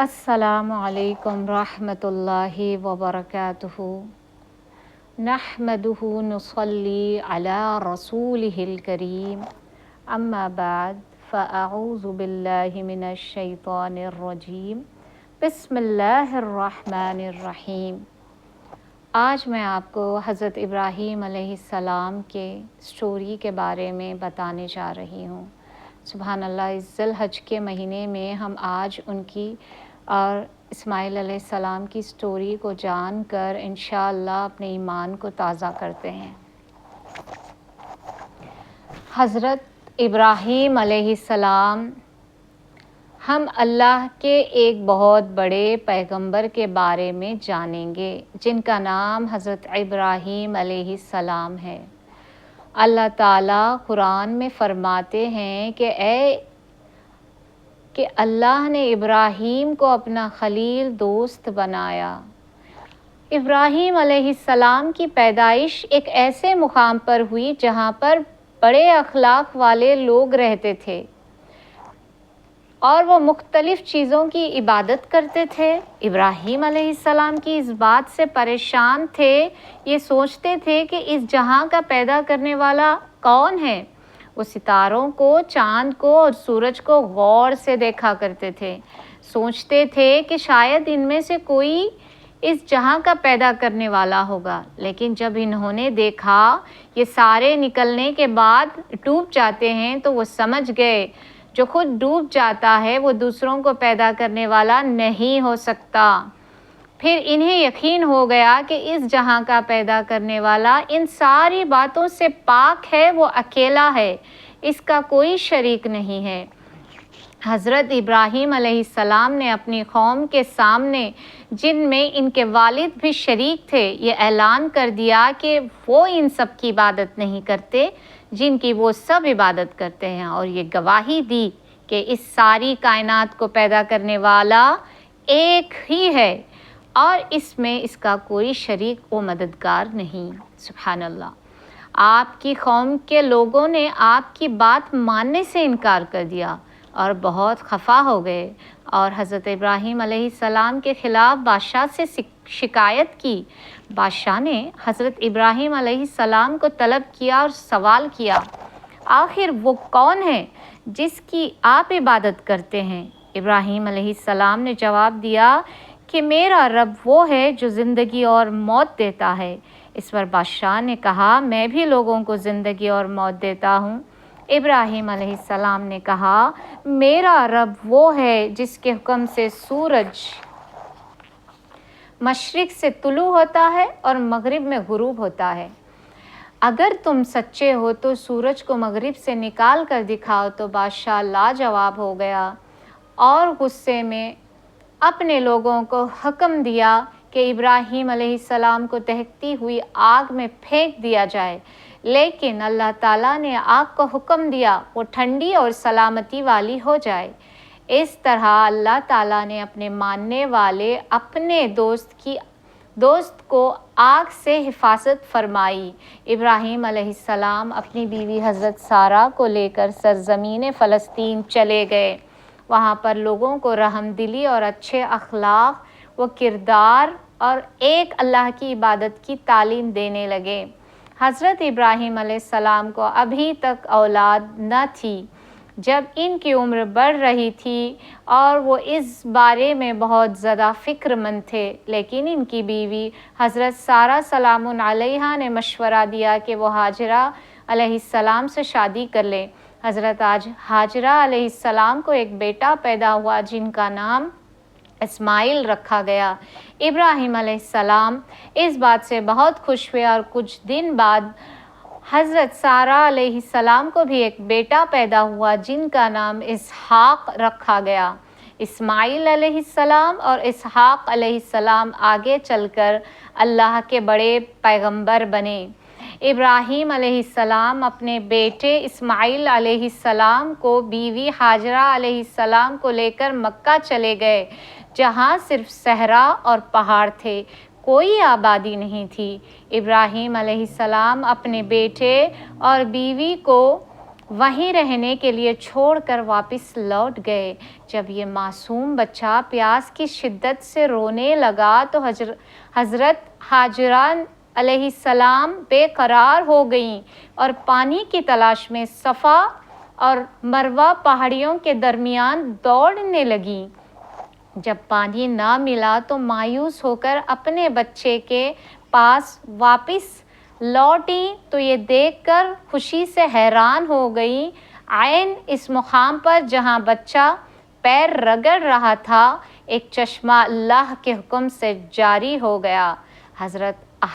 अस्सलामु अलैकुम रहमतुल्लाहि व बरकातुहू। नहमदुहु नुसल्ली अला रसूलिहिल करीम। अम्मा बाद फ़अऊज़ु बिल्लाहि मिनश शैतानिर रजीम। बिस्मिल्लाहिर रहमानिर रहीम। आज मैं आपको हज़रत इब्राहीम अलैहिस्सलाम के स्टोरी के बारे में बताने जा रही हूँ। सुभान अल्लाह, इस ज़िलहज के महीने में हम आज उनकी और इस्माइल अलैहिस्सलाम की स्टोरी को जानकर इंशाअल्लाह अपने ईमान को ताज़ा करते हैं। हज़रत इब्राहीम अलैहिस्सलाम, हम अल्लाह के एक बहुत बड़े पैगंबर के बारे में जानेंगे जिनका नाम हज़रत इब्राहीम अलैहिस्सलाम है। अल्लाह ताला कुरान में फ़रमाते हैं कि अल्लाह ने इब्राहीम को अपना खलील दोस्त बनाया। इब्राहीम अलैहिस्सलाम की पैदाइश एक ऐसे मुकाम पर हुई जहाँ पर बड़े अखलाक वाले लोग रहते थे और वो मुख्तलिफ़ चीज़ों की इबादत करते थे। इब्राहीम अलैहिस्सलाम की इस बात से परेशान थे, ये सोचते थे कि इस जहां का पैदा करने वाला कौन है। वो सितारों को, चाँद को और सूरज को गौर से देखा करते थे। सोचते थे कि शायद इनमें से कोई इस जहां का पैदा करने वाला होगा। लेकिन जब इन्होंने देखा ये सारे निकलने के बाद डूब जाते हैं, तो वो समझ गए जो खुद डूब जाता है वो दूसरों को पैदा करने वाला नहीं हो सकता। फिर इन्हें यकीन हो गया कि इस जहां का पैदा करने वाला इन सारी बातों से पाक है, वो अकेला है, इसका कोई शरीक नहीं है। हज़रत इब्राहीम अलैहिस्सलाम ने अपनी कौम के सामने, जिनमें इनके वालिद भी शरीक थे, ये ऐलान कर दिया कि वो इन सब की इबादत नहीं करते जिनकी वो सब इबादत करते हैं, और ये गवाही दी कि इस सारी कायनात को पैदा करने वाला एक ही है और इसमें इसका कोई शरीक व मददगार नहीं। सुभान अल्लाह। आपकी कौम के लोगों ने आपकी बात मानने से इनकार कर दिया और बहुत खफा हो गए और हज़रत इब्राहीम अलैहिस्सलाम के ख़िलाफ़ बादशाह से शिकायत की। बादशाह ने हज़रत इब्राहीम अलैहिस्सलाम को तलब किया और सवाल किया, आखिर वो कौन है जिसकी आप इबादत करते हैं? इब्राहीम अलैहिस्सलाम ने जवाब दिया कि मेरा रब वो है जो ज़िंदगी और मौत देता है। इस पर बादशाह ने कहा, मैं भी लोगों को ज़िंदगी और मौत देता हूँ। इब्राहीम अलैहिस्सलाम ने कहा, मेरा रब वो है जिसके हुक्म से सूरज मशरिक़ से तुलू होता है और मगरिब में गुरूब होता है। अगर तुम सच्चे हो तो सूरज को मगरिब से निकाल कर दिखाओ। तो बादशाह लाजवाब हो गया और गुस्से में अपने लोगों को हुक्म दिया कि इब्राहीम अलैहिस्सलाम को दहकती हुई आग में फेंक दिया जाए। लेकिन अल्लाह ताला ने आग को हुक्म दिया वो ठंडी और सलामती वाली हो जाए। इस तरह अल्लाह ताला ने अपने मानने वाले अपने दोस्त को आग से हिफाजत फरमाई। इब्राहीम अलैहिस्सलाम अपनी बीवी हज़रत सारा को लेकर सरज़मीन फ़लस्तीन चले गए। वहाँ पर लोगों को रहमदिली और अच्छे अखलाक व किरदार और एक अल्लाह की इबादत की तालीम देने लगे। हज़रत इब्राहीम अलैहिस्सलाम को अभी तक औलाद न थी। जब इनकी उम्र बढ़ रही थी और वो इस बारे में बहुत ज़्यादा फ़िक्रमंद थे, लेकिन इनकी बीवी हज़रत सारा सलामुन अलैहा ने मशवरा दिया कि वो हाजरा अलैहिस्सलाम से शादी कर ले। हज़रत हाजरा अलैहिस्सलाम को एक बेटा पैदा हुआ जिनका नाम इस्माइल रखा गया। इब्राहीम अलैहिस्सलाम इस बात से बहुत खुश हुए और कुछ दिन बाद हज़रत सारा अलैहिस्सलाम को भी एक बेटा पैदा हुआ जिनका नाम इसहाक रखा गया। इस्माइल अलैहिस्सलाम और इसहाक अलैहिस्सलाम आगे चलकर अल्लाह के बड़े पैगंबर बने। इब्राहीम अलैहिस्सलाम अपने बेटे इस्माइल अलैहिस्सलाम को बीवी हाजरा अलैहिस्सलाम को लेकर मक्का चले गए, जहाँ सिर्फ सहरा और पहाड़ थे, कोई आबादी नहीं थी। इब्राहीम अलैहिस्सलाम अपने बेटे और बीवी को وہیں رہنے کے لیے چھوڑ کر واپس لوٹ گئے۔ جب یہ معصوم بچہ پیاس کی شدت سے رونے لگا تو حضرت ہاجرہ علیہ السلام بے قرار ہو گئیں اور پانی کی تلاش میں صفا اور مروہ پہاڑیوں کے درمیان دوڑنے لگیں۔ جب پانی نہ ملا تو مایوس ہو کر اپنے بچے کے پاس واپس لوٹی تو یہ دیکھ کر خوشی سے حیران ہو گئی۔ عین اس مقام پر جہاں بچہ پیر رگڑ رہا تھا ایک چشمہ اللہ کے حکم سے جاری ہو گیا۔ حضرت